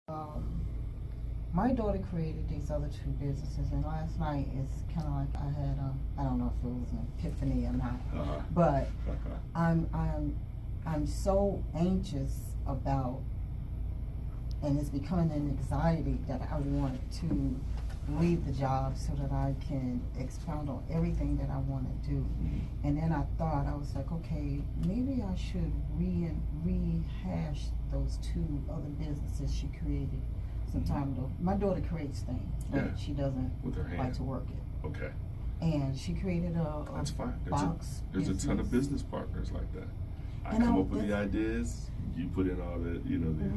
My daughter created these other two businesses, and last night it's kind of like I had I don't know if it was an epiphany or not, but I'm so anxious about, and it's becoming an anxiety that I want to leave the job so that I can expound on everything that I want to do. And then I thought, I was like, okay, maybe I should rehash those two other businesses she created some time ago. My daughter creates things, but she doesn't like to work it. Okay. And she created a That's fine. box There's a ton of business partners like that. I come up with the ideas, you put in all the,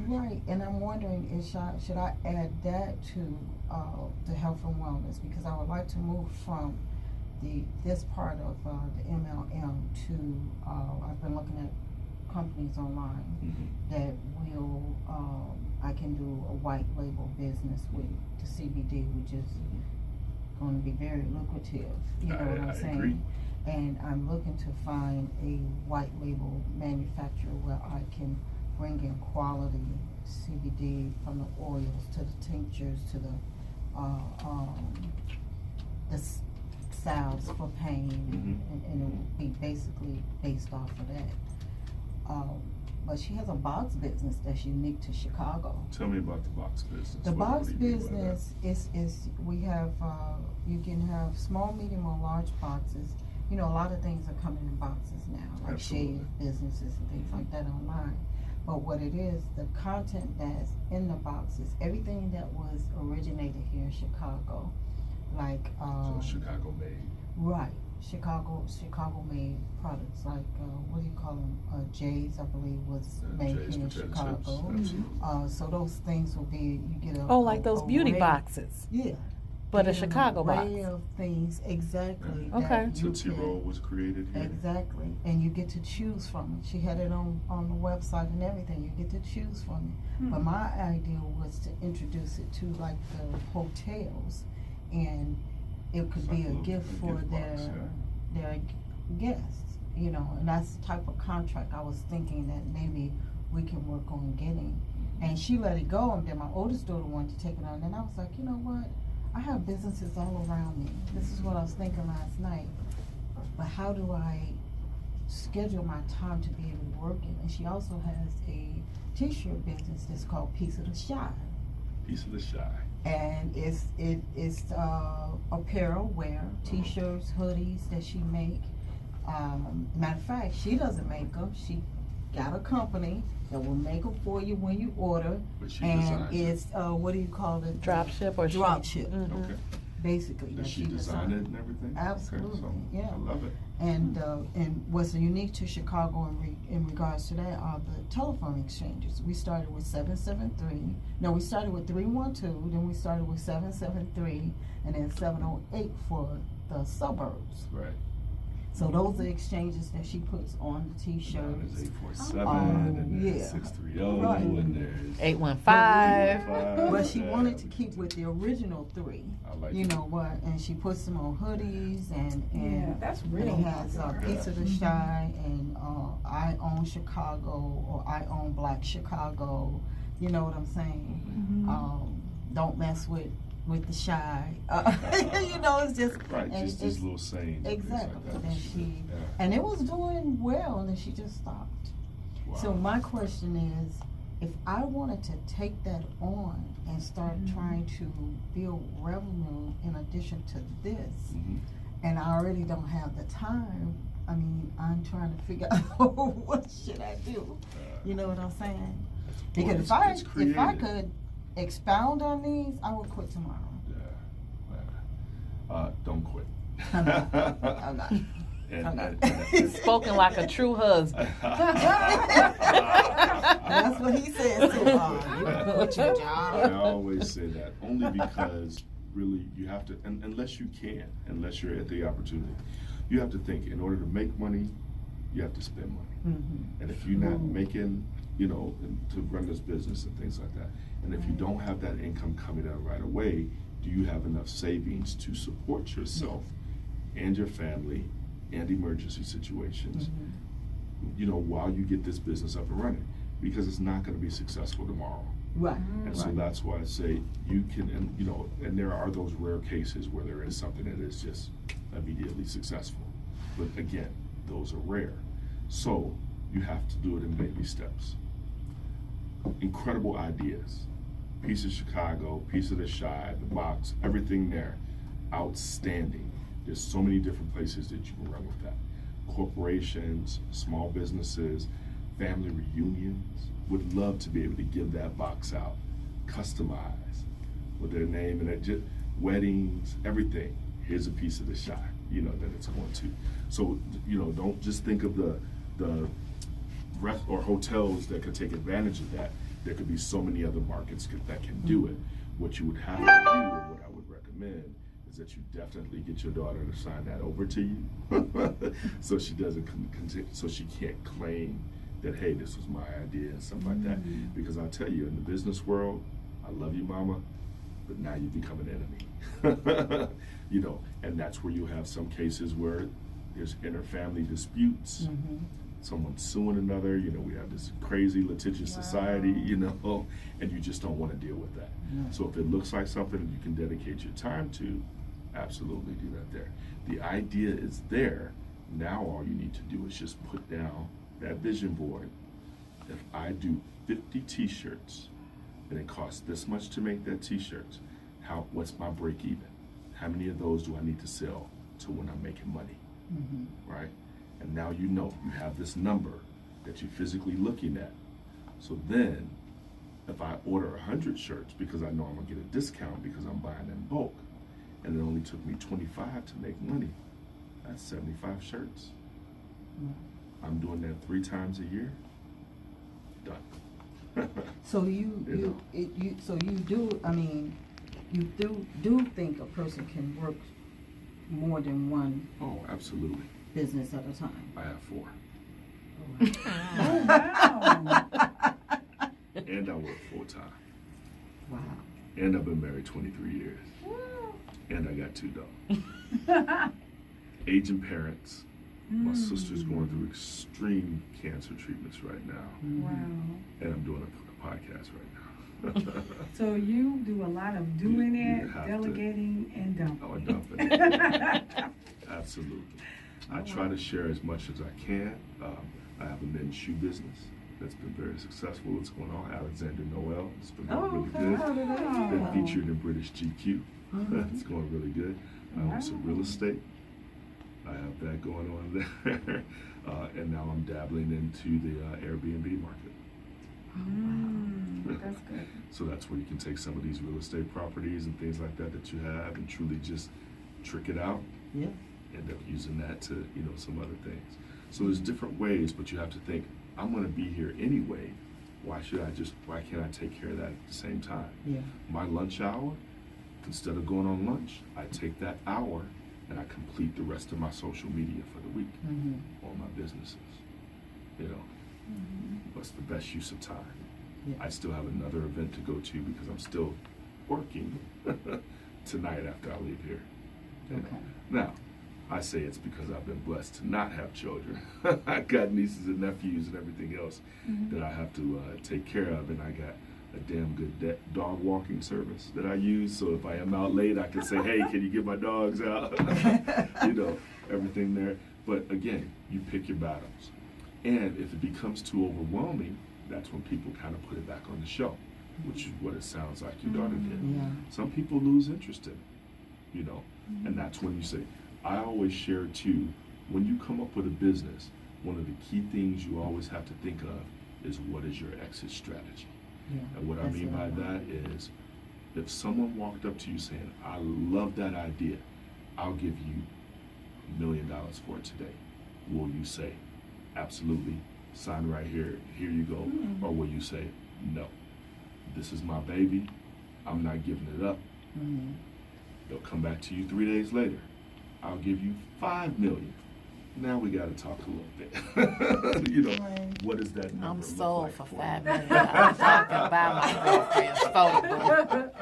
Right, and I'm wondering, should I add that to the health and wellness, because I would like to move from this part of the MLM to I've been looking at companies online that will I can do a white label business with the CBD, which is going to be very lucrative. You know what I'm saying? Agree. And I'm looking to find a white label manufacturer where I can bring in quality CBD, from the oils to the tinctures to the salves for pain, and it will be basically based off of that. But she has a box business that's unique to Chicago. Tell me about the box business. The box business is we have you can have small, medium, or large boxes. You know, a lot of things are coming in boxes now, like shave businesses and things like that online. But what it is, the content that's in the box is everything that was originated here in Chicago, like so Chicago made. Right, Chicago made products like what do you call them? Jay's, I believe, was made Jay's here in Chicago. So those things will be, you get like those beauty boxes. Yeah. But a Chicago box. Of things, exactly. Okay. Tootsie Roll was created here. Exactly, and you get to choose from it. She had it on the website and everything. You get to choose from it. But my idea was to introduce it to like the hotels, and it could be a gift for their guests. You know, and that's the type of contract I was thinking that maybe we can work on getting. And she let it go, and then my oldest daughter wanted to take it on, and I was like, you know what? I have businesses all around me. This is what I was thinking last night. But how do I schedule my time to be able to work it? And she also has a t-shirt business that's called Piece of the Shy. Piece of the Shy. And it's apparel wear, t-shirts, hoodies that she make. Matter of fact, she doesn't make them. She got a company that will make them for you when you order. But she and it's what do you call it? Drop ship or drop ship. Okay. Basically, Does she design it and everything? Absolutely, okay, so yeah. I love it. And what's unique to Chicago in regards to that are the telephone exchanges. We started with 773. No, we started with 312. Then we started with 773, and then 708 for the suburbs. Right. So those are exchanges that she puts on the t-shirts. There's 847, and there's 630, Right. and there's 815. But she wanted to keep with the original three. I like you it. know what? And she puts them on hoodies, and that's and really it has a Piece of the Shy, and I own Chicago, or I own Black Chicago. You know what I'm saying? Don't mess with the shy. You know, it's just right. Just these little sayings. Exactly. Like that. And it was doing well, and then she just stopped. Wow. So my question is, if I wanted to take that on and start trying to build revenue in addition to this, and I already don't have the time, I mean, I'm trying to figure out what should I do. You know what I'm saying? Because if I could expound on these, I would quit tomorrow. Yeah. Don't quit. I'm not. And Spoken like a true husband. That's what he says too. You quit your job. I always say that only because really you have to, unless you're at the opportunity, you have to think in order to make money, you have to spend money. And if you're not making, to run this business and things like that, and if you don't have that income coming in right away, do you have enough savings to support yourself and your family and emergency situations, while you get this business up and running? Because it's not going to be successful tomorrow. Right. And so that's why I say you can, and you know, and there are those rare cases where there is something that is just immediately successful. But again, those are rare. So you have to do it in baby steps. Incredible ideas. Piece of Chicago, piece of the Chi, the box, everything there. Outstanding. There's so many different places that you can run with that. Corporations, small businesses, family reunions would love to be able to give that box out, customized with their name and it. Weddings, everything. Here's a piece of the Chi, you know, that it's going to. So, you know, don't just think of the or hotels that could take advantage of that. There could be so many other markets that can do it. What you would have to do, and what I would recommend, is that you definitely get your daughter to sign that over to you, so she doesn't so she can't claim that, hey, this was my idea and stuff like that. Because I'll tell you, in the business world, I love you, mama, but now you become an enemy. You know, and that's where you have some cases where there's inter-family disputes. Someone's suing another, you know, we have this crazy litigious society, you know, and you just don't want to deal with that. So if it looks like something you can dedicate your time to, absolutely do that there. The idea is there. Now all you need to do is just put down that vision board. If I do 50 t-shirts and it costs this much to make that t-shirts, what's my break even? How many of those do I need to sell to when I'm making money? Right? And now you know, you have this number that you're physically looking at. So then, if I order 100 shirts because I know I'm gonna get a discount because I'm buying in bulk, and it only took me 25 to make money, that's 75 shirts. I'm doing that 3 times a year. Done. So you do think a person can work more than one Oh, absolutely. business at a time? I have 4. Oh, wow. And I work full time. Wow. And I've been married 23 years. And I got 2 dogs. Aging parents. My sister's going through extreme cancer treatments right now. Wow. And I'm doing a podcast right now. So you do a lot of doing You it, have to. delegating, and dumping. Oh, and dumping. Absolutely. I try to share as much as I can. I have a men's shoe business that's been very successful. It's going on. Alexander Noel. It's been going really good. Been featured in British GQ. It's going really good. I own some real estate. I have that going on there. And now I'm dabbling into the Airbnb market. That's good. So that's where you can take some of these real estate properties and things like that that you have and truly just trick it out. Yeah. End up using that to, you know, some other things. So there's different ways, but you have to think, I'm gonna be here anyway. Why can't I take care of that at the same time? Yeah. My lunch hour, instead of going on lunch, I take that hour and I complete the rest of my social media for the week or my businesses. You know, what's the best use of time? Yeah. I still have another event to go to because I'm still working tonight after I leave here. You know. Okay. Now, I say it's because I've been blessed to not have children. I got nieces and nephews and everything else that I have to take care of, and I got a damn good dog walking service that I use. So if I am out late, I can say, "Hey, can you get my dogs out?" You know, everything there. But again, you pick your battles, and if it becomes too overwhelming, that's when people kind of put it back on the shelf, which is what it sounds like your daughter did. Yeah. Some people lose interest in it, you know, and that's when you say. I always share too, when you come up with a business, one of the key things you always have to think of is what is your exit strategy. Yeah. And what I That's mean by that is, if someone walked up to you saying, I love that idea, I'll give you $1 million for it today. Will you say, absolutely, sign right here, here you go? Or will you say, no, this is my baby, I'm not giving it up. They'll come back to you 3 days later. I'll give you $5 million. Now we got to talk a little bit. You know, what does that number I'm look sold like for for $5 you? million. I'm talking about my girlfriend's photo booth.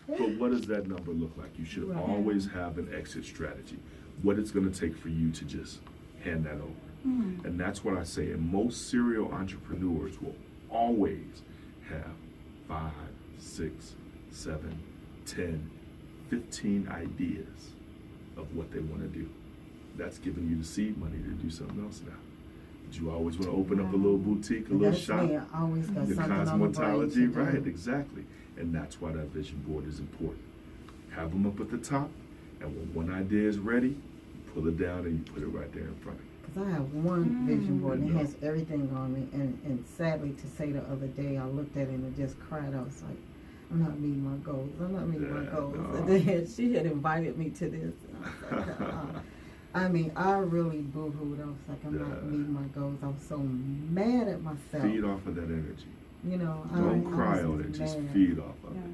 But what does that number look like? You should always have an exit strategy. What it's going to take for you to just hand that over. And that's what I say. And most serial entrepreneurs will always have 5, 6, 7, 10, 15 ideas of what they want to do. That's giving you the seed money to do something else now. But you always want to open up a little boutique, a And little that's shop. me. I always got The something on the brain to cosmetology, do. right, exactly. And that's why that vision board is important. Have them up at the top, and when one idea is ready, you pull it down and you put it right there in front of you. Because I have one vision board and it has everything on it. And sadly to say, the other day I looked at it and just cried. I was like, I'm not meeting my goals. I'm not meeting my Yeah, goals. no. And then she had invited me to this. And I was like, I mean, I really boo-hooed. I was like, I'm not Yeah. meeting my goals. I was so mad at myself. Feed off of that energy. You know, Don't I cry was on it, just mad. feed off of Yeah. it.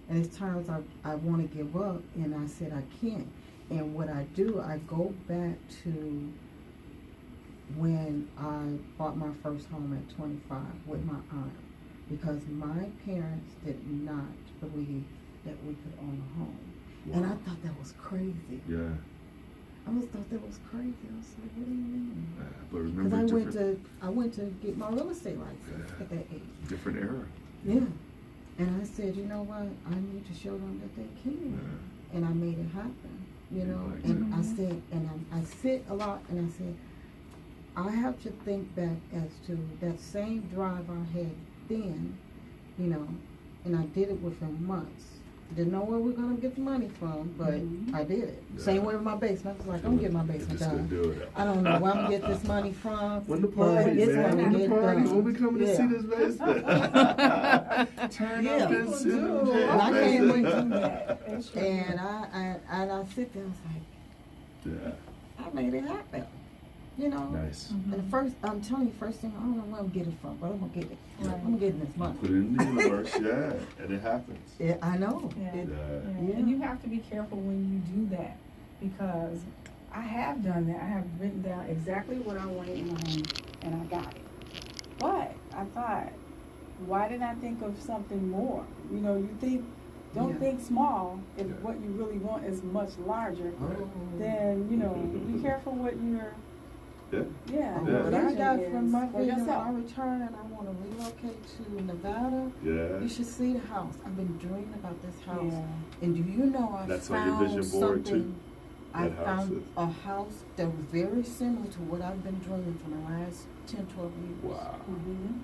And it's times I want to give up, and I said I can't. And what I do, I go back to when I bought my first home at 25 with my aunt, because my parents did not believe that we could own a home. And I Wow. thought that was crazy. Yeah, I just thought that was crazy. I was like, what do you mean? but Because remember, I went to get my real estate license Yeah. at that age. different era. Yeah. And I said, you know what? I need to show them that they can. Yeah. And I made it happen, you know. Right. And I said, and I sit a lot, and I said, I have to think back as to that same drive I had then, you know, and I did it within months. Didn't know where we were gonna get the money from, but Mhm. I did it. Yeah. Same way with my basement. I was like, I'm getting my You basement just couldn't done. do it. I don't know where I'm gonna get this money from. When the but party, it's man, gonna when the get party, done. when we coming to see Yeah. this basement. Turn Yeah. up and People sit in do. the And I can't wait to do that. That's true. And I sit there and was like, Yeah, I made it happen. You know? nice. And the first, I'm telling you, first thing, I don't know where I'm getting it from, but I'm gonna get it. Right. I'm getting this money. Put it in the universe, yeah, and it happens. Yeah, I know. Yeah. It- Yeah. Yeah, and you have to be careful when you do that, because I have done that. I have written down exactly what I wanted in my home, and I got it. But I thought, why didn't I think of something more? You know, don't Yeah. think small. If Yeah. what you really want is much larger, Oh. then, you know, be careful what you're, Yeah. yeah. Oh, Yeah. what I vision got is from my for vision, when yourself. I return and I wanna relocate to Nevada, Yeah. you should see the house. I've been dreaming about this house. Yeah. And do you know I That's on your found vision board, too? something, I That house found is- a house that was very similar to what I've been dreaming for the last 10, 12 years. Wow. Mhm.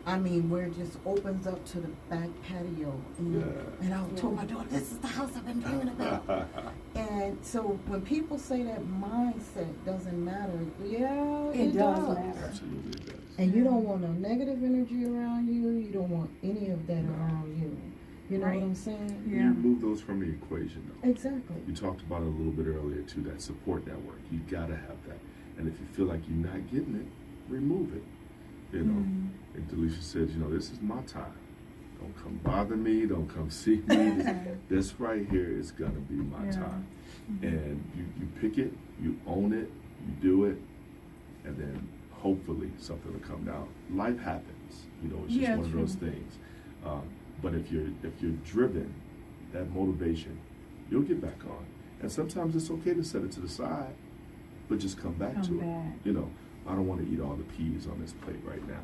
I mean, where it just opens up to the back patio. And, Yeah. and I told my daughter, this is the house I've been dreaming about. And so when people say that mindset doesn't matter, yeah, It does does. matter. Absolutely does. And you don't want no negative energy around you. You don't want any of that No. around you. You know Right. what I'm saying? Yeah. You remove those from the equation, though. Exactly. You talked about it a little bit earlier too, that support network. You gotta have that. And if you feel like you're not getting it, remove it. You know. Mhm. And Delisha said, you know, this is my time. Don't come bother me. Don't come see me. This right here is gonna be my Yeah. time. And you pick it, you own it, you do it, and then hopefully something will come down. Life happens. You know, it's just Yeah, one of those true. things. But if you're driven, that motivation, you'll get back on. And sometimes it's okay to set it to the side, but just come back to Come it. back. You know, I don't want to eat all the peas on this plate right now.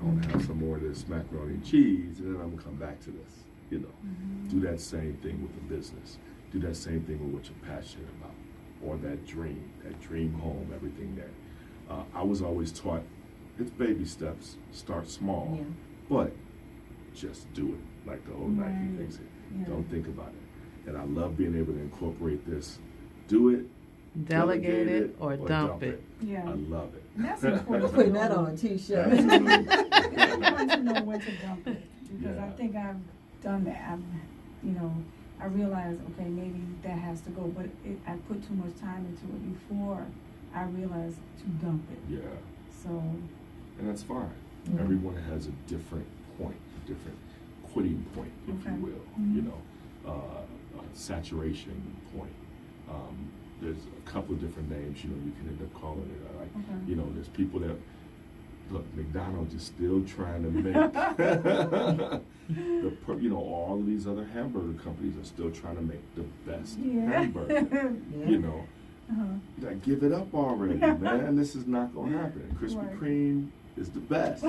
I want to have some more of this macaroni and cheese, and then I'm gonna come back to this. You know, do that same thing with the business. Do that same thing with what you're passionate about, or that dream home, everything there. I was always taught it's baby steps. Start small, Yeah. but just do it. Like the old Nike Right. thinks it. Yeah. Don't think about it. And I love being able to incorporate this. Do it. Delegate it or dump it. Yeah. I love it. And that's important. I'm putting that on a t-shirt. Absolutely. It's important to know when to dump it, because I Yeah. think I've done that. I realized, okay, maybe that has to go, but I put too much time into it before I realized to dump it. Yeah. So, And that's fine. Yeah. Everyone has a different point, a different quitting point, if Okay. you will. Mhm. You know, a saturation point. There's a couple of different names. You know, you can end up calling it. Like, Okay. you know, there's people that look. McDonald's is still trying to make. You know, all of these other hamburger companies are still trying to make the best yeah. hamburger. Yeah. You know, Uh-huh. you gotta give it up already, man. This is not gonna happen. Krispy Right. Kreme is the best.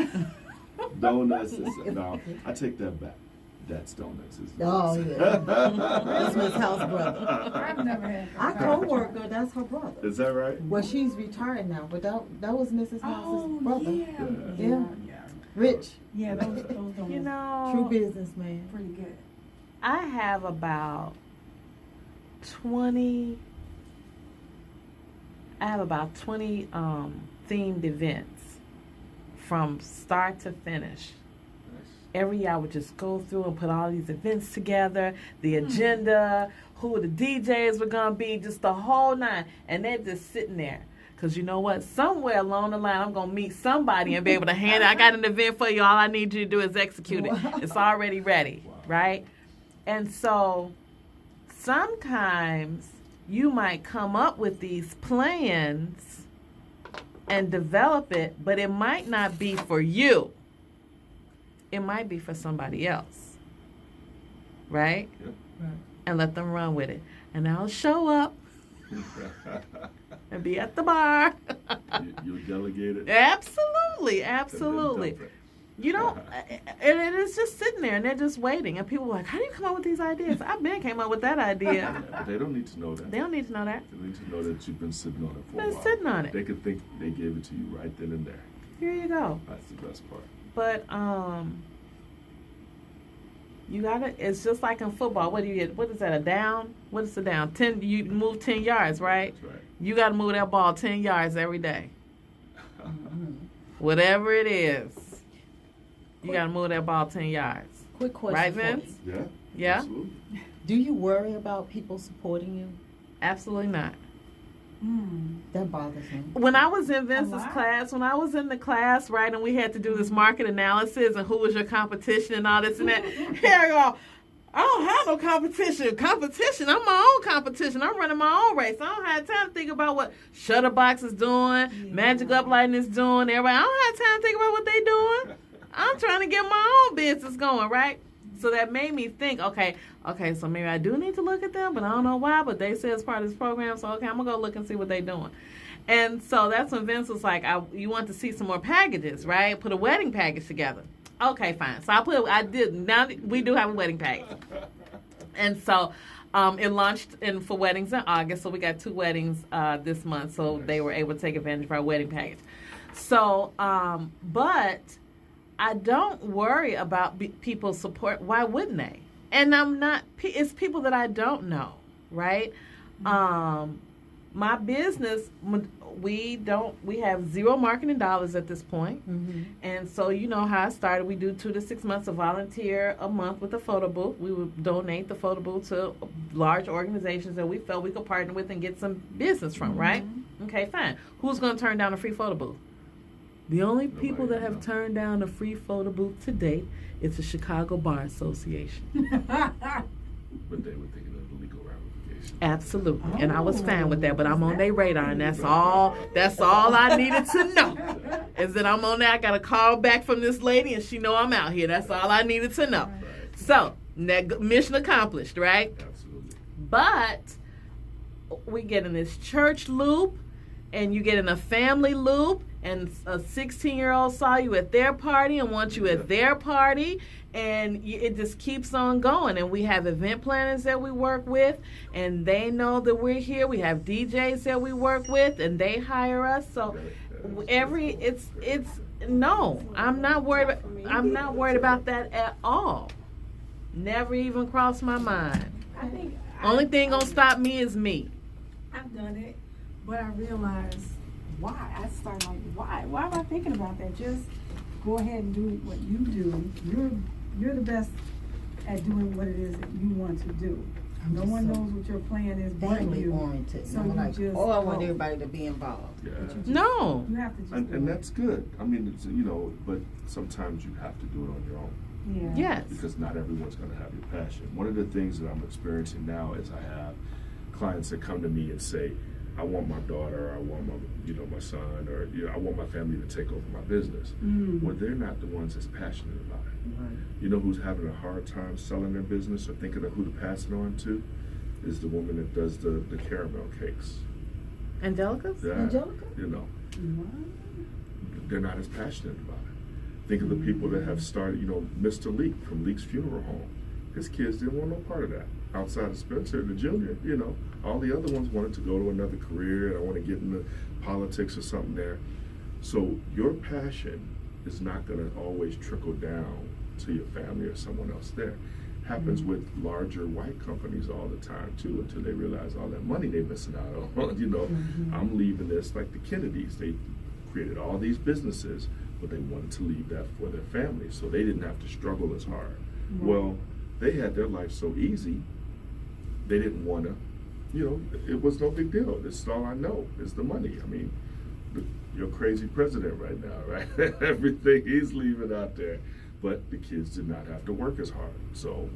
Donuts is, no, I take that back. That's donuts. Oh, yeah. That's Miss House brother. I've never had that. Our co-worker, that's her brother. Is that right? Well, she's retired now, but that was Mrs. House's brother. Yeah. Rich, Yeah, those don't You know, true businessman. pretty good. I have about 20 themed events from start to finish. Every year I would just go through and put all these events together, the agenda, who the DJs were going to be, just the whole nine. And they're just sitting there. Because you know what? Somewhere along the line, I'm going to meet somebody and be able to hand it. I got an event for you. All I need you to do is execute it. It's already ready, right? And so sometimes you might come up with these plans and develop it, but it might not be for you. It might be for somebody else, right? Yep. And let them run with it. And I'll show up and be at the bar. You delegate it. Absolutely, and absolutely. then dump it. You know, and it's just sitting there, and they're just waiting. And people are like, how do you come up with these ideas? I've been came up with that idea. Yeah, but they don't need to know that. They don't need to know that. They need to know that you've been sitting on it for a Been while. sitting on it. They could think they gave it to you right then and there. Here you go. That's the best part. But you gotta. It's just like in football. What do you get? What is that? A down? What is a down? 10. You move 10 yards, right? That's right. You got to move that ball 10 yards every day. Whatever it is, you got to move that ball 10 yards. Quick question Right, for Vince? you. Yeah. Yeah? Absolutely. Do you worry about people supporting you? Absolutely not. That bothers me. When I was in Vince's lot? class, when I was in the class, right, and we had to do this market analysis and who was your competition and all this and that, here I go. I don't have no competition. I'm my own competition. I'm running my own race. I don't have time to think about what Shutterbox is doing, Magic Uplighting is doing, everybody. I don't have time to think about what they doing. I'm trying to get my own business going, right? So that made me think, okay, so maybe I do need to look at them, but I don't know why, but they say it's part of this program, so okay, I'm going to go look and see what they're doing. And so that's when Vince was like, you want to see some more packages, right? Put a wedding package together. Okay, fine. So now we do have a wedding package. And so it launched for weddings in August, so we got 2 weddings this month, so they were able to take advantage of our wedding package. So, but I don't worry about people's support. Why wouldn't they? And it's people that I don't know, right? My business, we have zero marketing dollars at this point. And so you know how I started. We do 2 to 6 months of volunteer a month with a photo booth. We would donate the photo booth to large organizations that we felt we could partner with and get some business from, right? Okay, fine. Who's going to turn down a free photo booth? The only people that have turned down a free photo booth to date is the Chicago Bar Association. But they were thinking of the legal ramifications. Absolutely. And I was fine with that, but I'm on their radar, and that's all I needed to know. Is that I'm on there. I got a call back from this lady, and she know I'm out here. That's all I needed to know. So, mission accomplished, right? Absolutely. But we get in this church loop, and you get in a family loop, and a 16-year-old saw you at their party and wants you at their party, and it just keeps on going. And we have event planners that we work with, and they know that we're here. We have DJs that we work with, and they hire us. So I'm not worried about that at all. Never even crossed my mind. I think Only thing gonna stop me is me. I've done it, but I realized why. I started like, why? Why am I thinking about that? Just go ahead and do what you do. You're the best at doing what it is that you want to do. No one knows what your plan is but Family you. oriented. So I'm you like, just I want go. everybody to be involved. Yeah. No. You have to just And do that's good. I mean, it's, but sometimes you have to do it on your own. it. Yeah. Yes. Because not everyone's going to have your passion. One of the things that I'm experiencing now is I have clients that come to me and say, I want my daughter, I want my son, or I want my family to take over my business. Well, they're not the ones that's passionate about it. Right. You know who's having a hard time selling their business or thinking of who to pass it on to? Is the woman that does the caramel cakes. Angelica? Yeah, Angelica? they're not as passionate about it. Think of the people that have started, Mr. Leak from Leak's Funeral Home. His kids didn't want no part of that. Outside of Spencer, the junior, all the other ones wanted to go to another career, and I want to get into politics or something there. So your passion is not going to always trickle down to your family or someone else there. Happens with larger white companies all the time too, until they realize all that money they're missing out on. I'm leaving this, like the Kennedys. They created all these businesses, but they wanted to leave that for their family, so they didn't have to struggle as hard. Well, they had their life so easy, they didn't want to, it was no big deal. This is all I know is the money. I mean, you're crazy president right now, right? Everything he's leaving out there. But the kids did not have to work as hard. So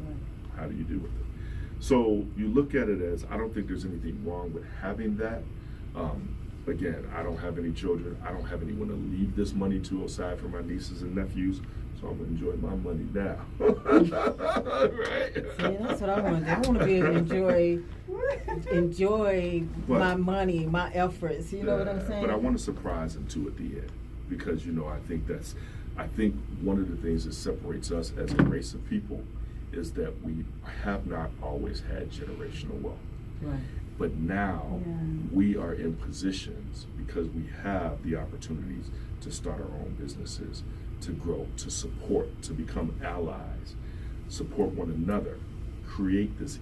how do you do with it? So you look at it as, I don't think there's anything wrong with having that. Again, I don't have any children. I don't have anyone to leave this money to aside from my nieces and nephews. So I'm gonna enjoy my money now. Right? See, that's what I want to do. I want to be able to enjoy my money, my efforts. You know what I'm saying? But I want to surprise them too at the end, because I think one of the things that separates us as a race of people is that we have not always had generational wealth. Right. But now we are in positions because we have the opportunities to start our own businesses, to grow, to support, to become allies, support one another, create this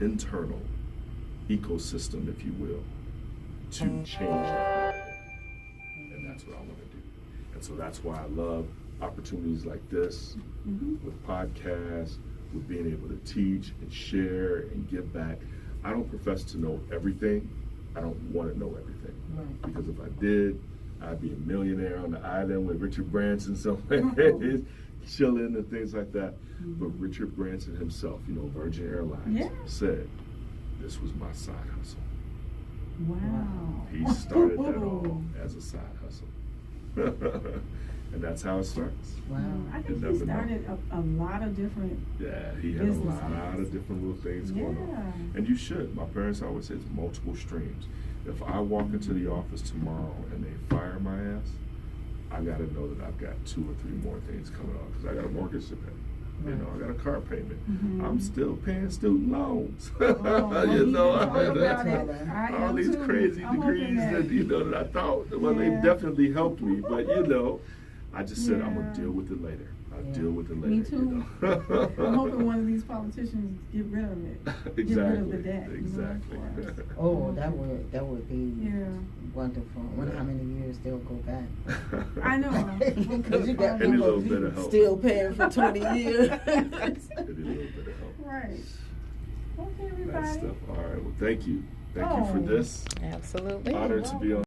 internal ecosystem, if you will, to change that. And that's what I want to do. And so that's why I love opportunities like this, with podcasts, with being able to teach and share and give back. I don't profess to know everything. I don't want to know everything. Right. Because if I did, I'd be a millionaire on the island with Richard Branson somewhere, chilling and things like that. But Richard Branson himself, Virgin Airlines, said, this was my side hustle. Wow. He started that all as a side hustle. And that's how it starts. Wow. I think he started a lot of different. Yeah, he had a lot of different little things going on. And you should. My parents always say it's multiple streams. If I walk into the office tomorrow and they fire my ass, I got to know that I've got 2 or 3 more things coming on, because I got a mortgage to pay. I got a car payment. I'm still paying student loans. I had all these crazy degrees that I thought, they definitely helped me, but I just said I'm gonna deal with it later. I'll deal with it later. Me too. I'm hoping one of these politicians get rid of it. Exactly. Get rid of the debt. Exactly. Oh, that would be wonderful. I wonder how many years they'll go back. I know. Because you got Any little people bit of help. still paying for 20 years. Any little bit of help. Right. Okay, everybody. That stuff. All right. Well, thank you. Thank you for this. Absolutely. Honored to be on.